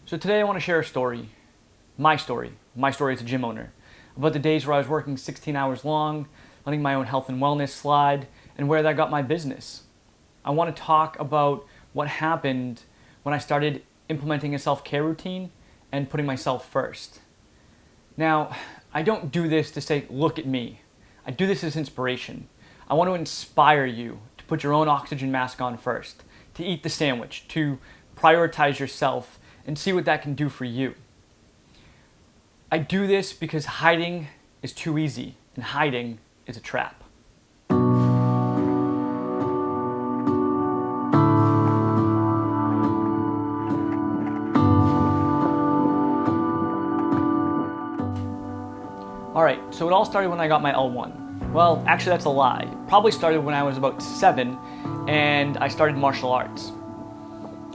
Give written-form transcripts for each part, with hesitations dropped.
So today I want to share a story, my story as a gym owner, about the days where I was working 16 hours long, letting my own health and wellness slide, and where that got my business. I want to talk about what happened when I started implementing a self-care routine and putting myself first. Now, I don't do this to say, look at me. I do this as inspiration. I want to inspire you to put your own oxygen mask on first, to eat the sandwich, to prioritize yourself, and see what that can do for you. I do this because hiding is too easy, and hiding is a trap. Alright, so it all started when I got my L1. Well, actually that's a lie. It probably started when I was about 7 and I started martial arts.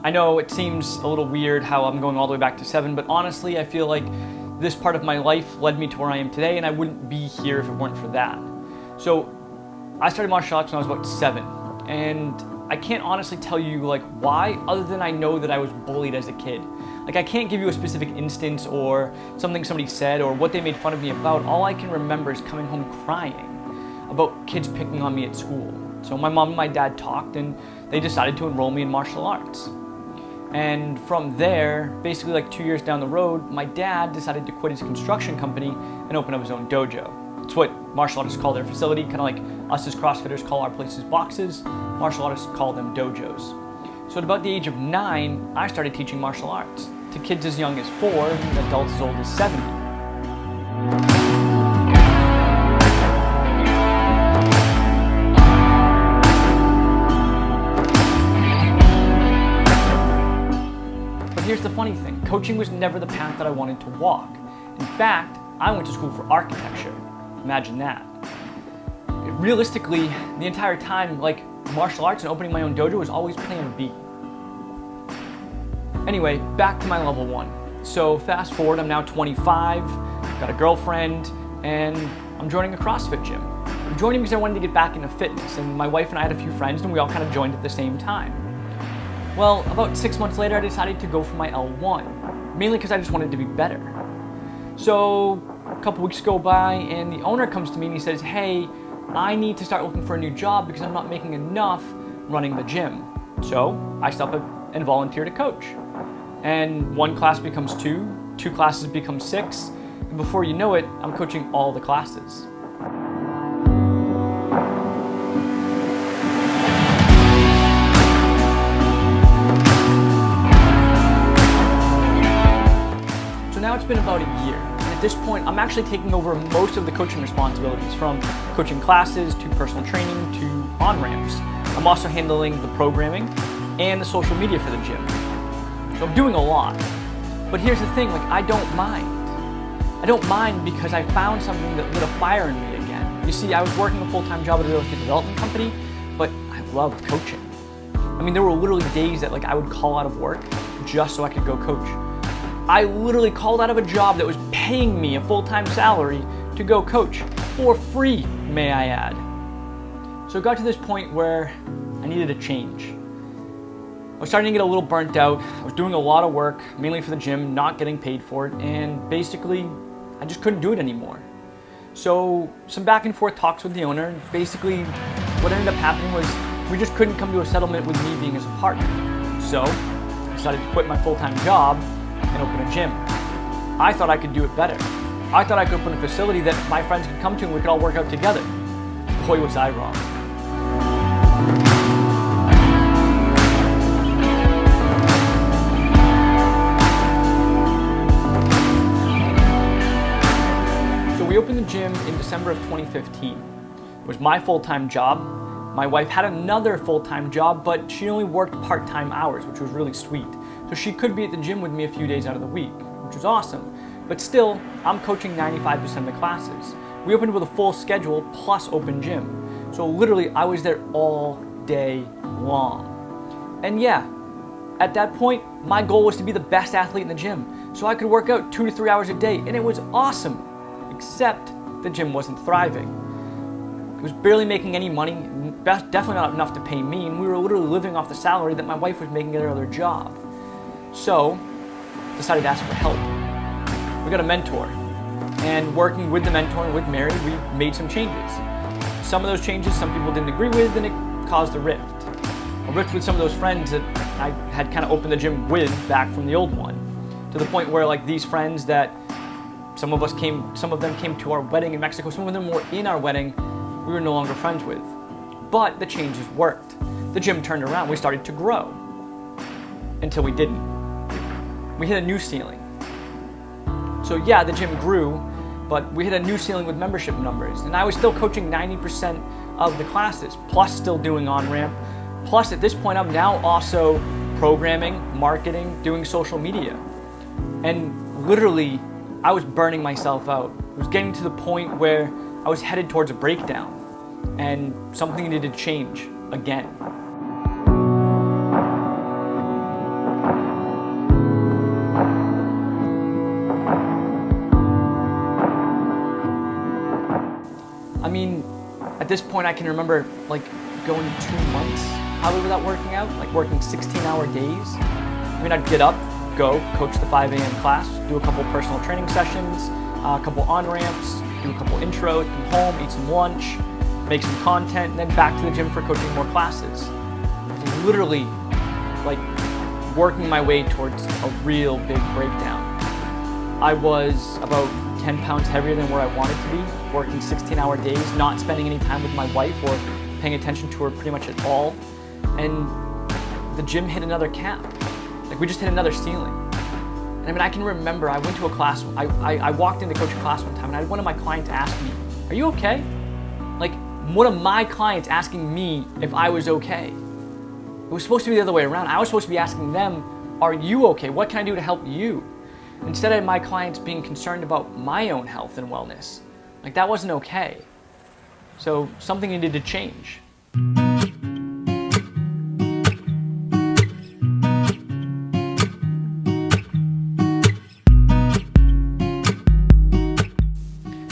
I know it seems a little weird how I'm going all the way back to 7, but honestly I feel like this part of my life led me to where I am today, and I wouldn't be here if it weren't for that. So I started martial arts when I was about 7, and I can't honestly tell you why, other than I know that I was bullied as a kid. I can't give you a specific instance or something somebody said or what they made fun of me about. All I can remember is coming home crying about kids picking on me at school. So my mom and my dad talked, and they decided to enroll me in martial arts. And from there, basically 2 years down the road, my dad decided to quit his construction company and open up his own dojo. It's what martial artists call their facility, kind of like us as CrossFitters call our places boxes. Martial artists call them dojos. So at about the age of 9, I started teaching martial arts to kids as young as 4 and adults as old as 70. Here's the funny thing, coaching was never the path that I wanted to walk. In fact, I went to school for architecture. Imagine that. Realistically, the entire time, martial arts and opening my own dojo was always plan B. Anyway, back to my level 1. So fast forward, I'm now 25, got a girlfriend, and I'm joining a CrossFit gym. I'm joining because I wanted to get back into fitness, and my wife and I had a few friends, and we all kind of joined at the same time. Well, about 6 months later, I decided to go for my L1, mainly because I just wanted to be better. So a couple weeks go by, and the owner comes to me and he says, hey, I need to start looking for a new job because I'm not making enough running the gym. So I step up and volunteer to coach. And 1 class becomes 2, 2 classes become 6, and before you know it, I'm coaching all the classes. Now it's been about a year, and at this point I'm actually taking over most of the coaching responsibilities, from coaching classes to personal training to on-ramps. I'm also handling the programming and the social media for the gym. So I'm doing a lot. But here's the thing, I don't mind. I don't mind because I found something that lit a fire in me again. You see, I was working a full-time job at a real estate development company, but I loved coaching. I mean, there were literally days that I would call out of work just so I could go coach. I literally called out of a job that was paying me a full-time salary to go coach, for free, may I add. So it got to this point where I needed a change. I was starting to get a little burnt out. I was doing a lot of work, mainly for the gym, not getting paid for it, and basically, I just couldn't do it anymore. So some back and forth talks with the owner, and basically what ended up happening was we just couldn't come to a settlement with me being as a partner. So I decided to quit my full-time job and open a gym. I thought I could do it better. I thought I could open a facility that my friends could come to and we could all work out together. Boy, was I wrong. So we opened the gym in December of 2015. It was my full-time job. My wife had another full-time job, but she only worked part-time hours, which was really sweet. So she could be at the gym with me a few days out of the week, which was awesome. But still, I'm coaching 95% of the classes. We opened with a full schedule plus open gym. So literally, I was there all day long. And yeah, at that point, my goal was to be the best athlete in the gym. So I could work out 2 to 3 hours a day, and it was awesome. Except the gym wasn't thriving. It was barely making any money, definitely not enough to pay me, and we were literally living off the salary that my wife was making at her other job. So decided to ask for help. We got a mentor, and working with the mentor and with Mary, we made some changes. Some of those changes some people didn't agree with, and it caused a rift. A rift with some of those friends that I had kind of opened the gym with back from the old one, to the point where like these friends that some of them came to our wedding in Mexico, some of them were in our wedding, we were no longer friends with. But the changes worked. The gym turned around, we started to grow. Until we didn't. We hit a new ceiling. So yeah, the gym grew, but we hit a new ceiling with membership numbers. And I was still coaching 90% of the classes, plus still doing on-ramp. Plus at this point, I'm now also programming, marketing, doing social media. And literally, I was burning myself out. It was getting to the point where I was headed towards a breakdown, and something needed to change again. I mean, at this point I can remember like going 2 months probably without working out, like working 16-hour days. I mean, I'd get up, go coach the 5 a.m. class, do a couple personal training sessions, a couple on-ramps, do a couple intros, come home, eat some lunch, make some content, and then back to the gym for coaching more classes. I was literally like working my way towards a real big breakdown. I was about 10 pounds heavier than where I wanted to be, working 16-hour days, not spending any time with my wife or paying attention to her pretty much at all. And the gym hit another cap. Like we just hit another ceiling. And I mean, I can remember I went to a class, I walked into coaching class one time and I had one of my clients ask me, "Are you okay?" Like one of my clients asking me if I was okay. It was supposed to be the other way around. I was supposed to be asking them, "Are you okay? What can I do to help you?" Instead of my clients being concerned about my own health and wellness. Like that wasn't okay. So something needed to change.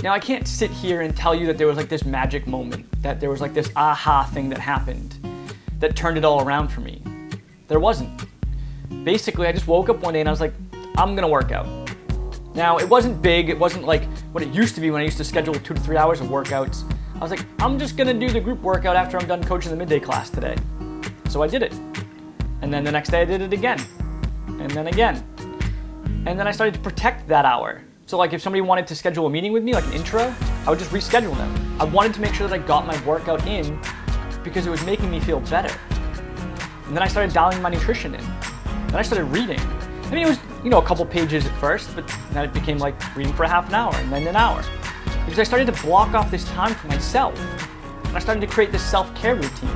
Now I can't sit here and tell you that there was like this magic moment, that there was like this aha thing that happened that turned it all around for me. There wasn't. Basically, I just woke up one day and I was like, I'm gonna work out. Now, it wasn't big, it wasn't like what it used to be when I used to schedule 2 to 3 hours of workouts. I was like, I'm just gonna do the group workout after I'm done coaching the midday class today. So I did it. And then the next day I did it again. And then again. And then I started to protect that hour. So like if somebody wanted to schedule a meeting with me, like an intro, I would just reschedule them. I wanted to make sure that I got my workout in because it was making me feel better. And then I started dialing my nutrition in. Then I started reading. I mean, it was, a couple pages at first, but then it became like reading for a half an hour and then an hour. Because I started to block off this time for myself. And I started to create this self-care routine.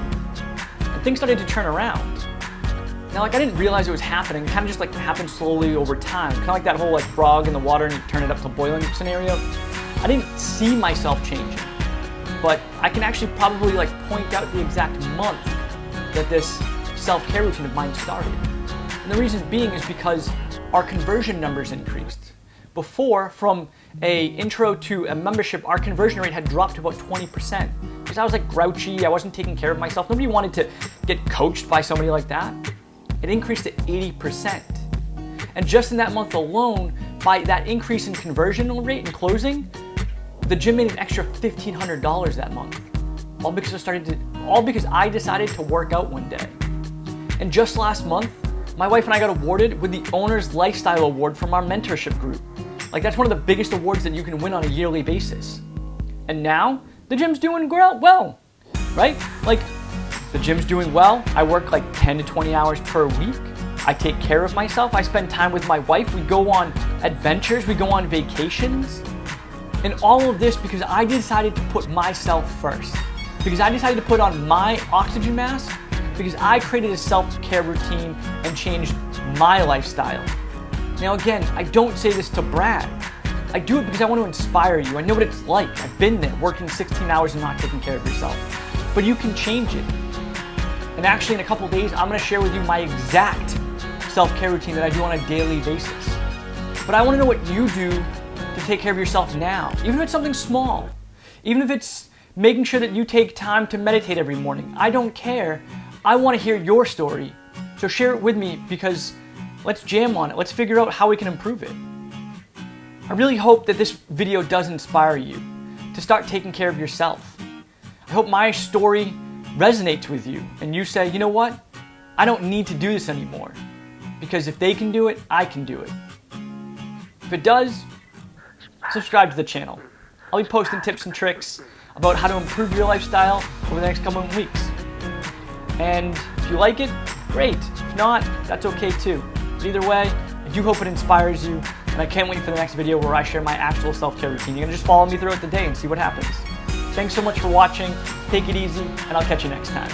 And things started to turn around. Now, like I didn't realize it was happening. It kind of just like happened slowly over time. Kind of like that whole like frog in the water and you turn it up to boiling scenario. I didn't see myself changing. But I can actually probably like point out the exact month that this self-care routine of mine started. And the reason being is because our conversion numbers increased. Before, from a intro to a membership, our conversion rate had dropped to about 20%. Because I was like grouchy, I wasn't taking care of myself. Nobody wanted to get coached by somebody like that. It increased to 80%. And just in that month alone, by that increase in conversion rate and closing, the gym made an extra $1,500 that month. All because I decided to work out one day. And just last month, my wife and I got awarded with the Owner's Lifestyle Award from our mentorship group. Like that's one of the biggest awards that you can win on a yearly basis. And now, the gym's doing well, right? Like, the gym's doing well. I work like 10 to 20 hours per week. I take care of myself. I spend time with my wife. We go on adventures. We go on vacations. And all of this because I decided to put myself first. Because I decided to put on my oxygen mask. Because I created a self-care routine and changed my lifestyle. Now again, I don't say this to brag. I do it because I want to inspire you. I know what it's like. I've been there, working 16 hours and not taking care of yourself. But you can change it. And actually in a couple days, I'm gonna share with you my exact self-care routine that I do on a daily basis. But I wanna know what you do to take care of yourself now. Even if it's something small. Even if it's making sure that you take time to meditate every morning. I don't care. I wanna hear your story. So share it with me because Let's jam on it. Let's figure out how we can improve it. I really hope that this video does inspire you to start taking care of yourself. I hope my story resonates with you and you say, you know what? I don't need to do this anymore, because if they can do it, I can do it. If it does, subscribe to the channel. I'll be posting tips and tricks about how to improve your lifestyle over the next couple of weeks. And if you like it, great. If not, that's okay too. But either way, I do hope it inspires you, and I can't wait for the next video where I share my actual self-care routine. You're gonna just follow me throughout the day and see what happens. Thanks so much for watching. Take it easy, and I'll catch you next time.